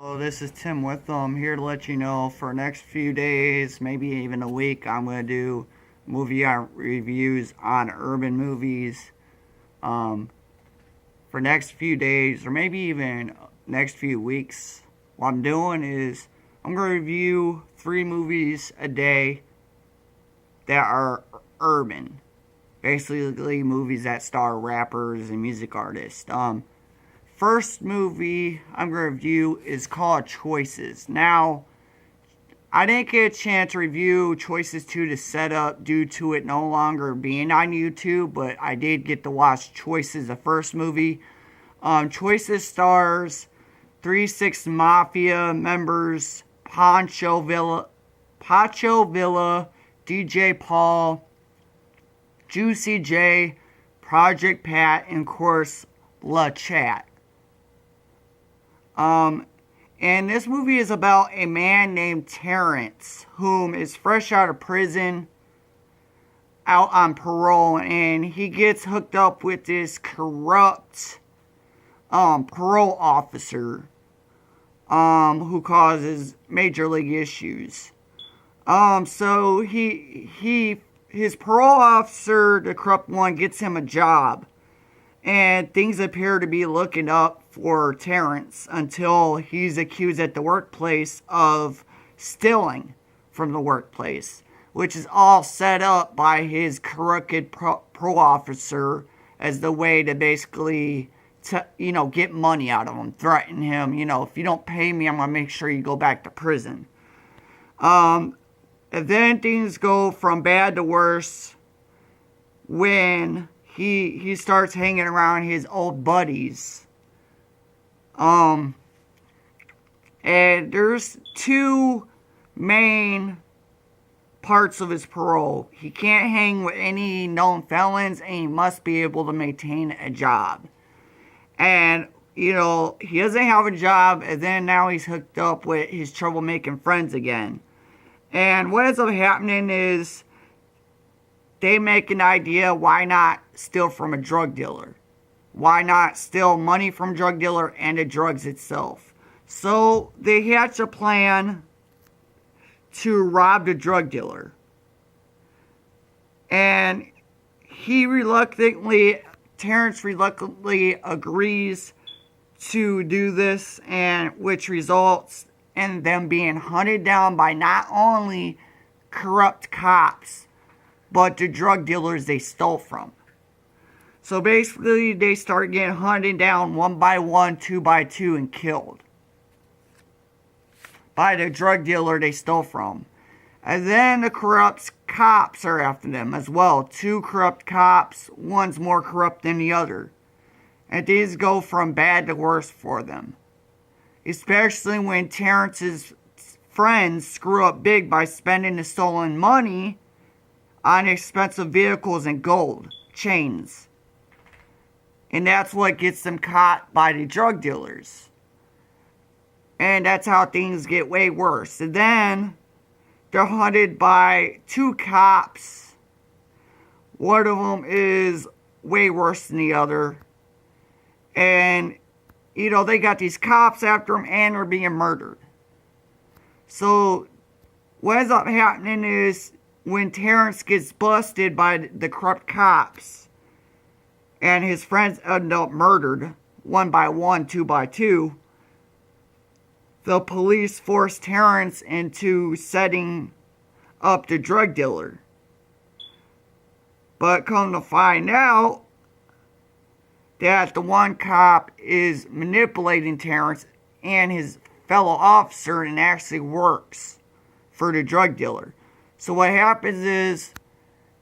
Hello, this is Tim Witham here to let you know for the next few days, maybe even a week, I'm going to do movie reviews on urban movies. For next few days or maybe even next few weeks, what I'm doing is I'm going to review 3 movies a day that are urban. Basically movies that star rappers and music artists. First movie I'm going to review is called Choices. Now, I didn't get a chance to review Choices 2 to set up due to it no longer being on YouTube, but I did get to watch Choices, the first movie. Choices stars 3 6 Mafia members, Pancho Villa, DJ Paul, Juicy J, Project Pat, and of course, La Chat. And this movie is about a man named Terrence, whom is fresh out of prison, out on parole, and he gets hooked up with this corrupt, parole officer, who causes major league issues. So his parole officer, the corrupt one, gets him a job. And things appear to be looking up for Terrence until he's accused at the workplace of stealing from the workplace, which is all set up by his crooked pro officer as the way to basically, get money out of him, threaten him. If you don't pay me, I'm going to make sure you go back to prison. And then things go from bad to worse when he starts hanging around his old buddies. And there's 2 main parts of his parole. He can't hang with any known felons, and he must be able to maintain a job. And, he doesn't have a job, and then now he's hooked up with his troublemaking friends again. And what ends up happening is they make an idea, why not steal from a drug dealer? Why not steal money from a drug dealer and the drugs itself? So they hatch a plan to rob the drug dealer. And Terrence reluctantly agrees to do this, and which results in them being hunted down by not only corrupt cops, but the drug dealers they stole from. So basically, they start getting hunted down 1 by 1, 2 by 2, and killed by the drug dealer they stole from. And then the corrupt cops are after them as well. 2 corrupt cops, one's more corrupt than the other. And these go from bad to worse for them. Especially when Terrence's friends screw up big by spending the stolen money on expensive vehicles and gold chains. And that's what gets them caught by the drug dealers. And that's how things get way worse. And then they're hunted by 2 cops. One of them is way worse than the other. And, they got these cops after them, and they're being murdered. So what ends up happening is, when Terrence gets busted by the corrupt cops and his friends end up murdered 1 by 1, 2 by 2, the police force Terrence into setting up the drug dealer. But come to find out that the one cop is manipulating Terrence and his fellow officer and actually works for the drug dealer. So what happens is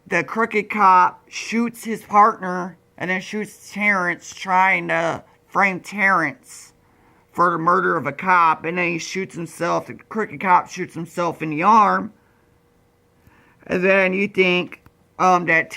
the crooked cop shoots his partner and then shoots Terrence, trying to frame Terrence for the murder of a cop. And then he shoots himself. The crooked cop shoots himself in the arm. And then you think that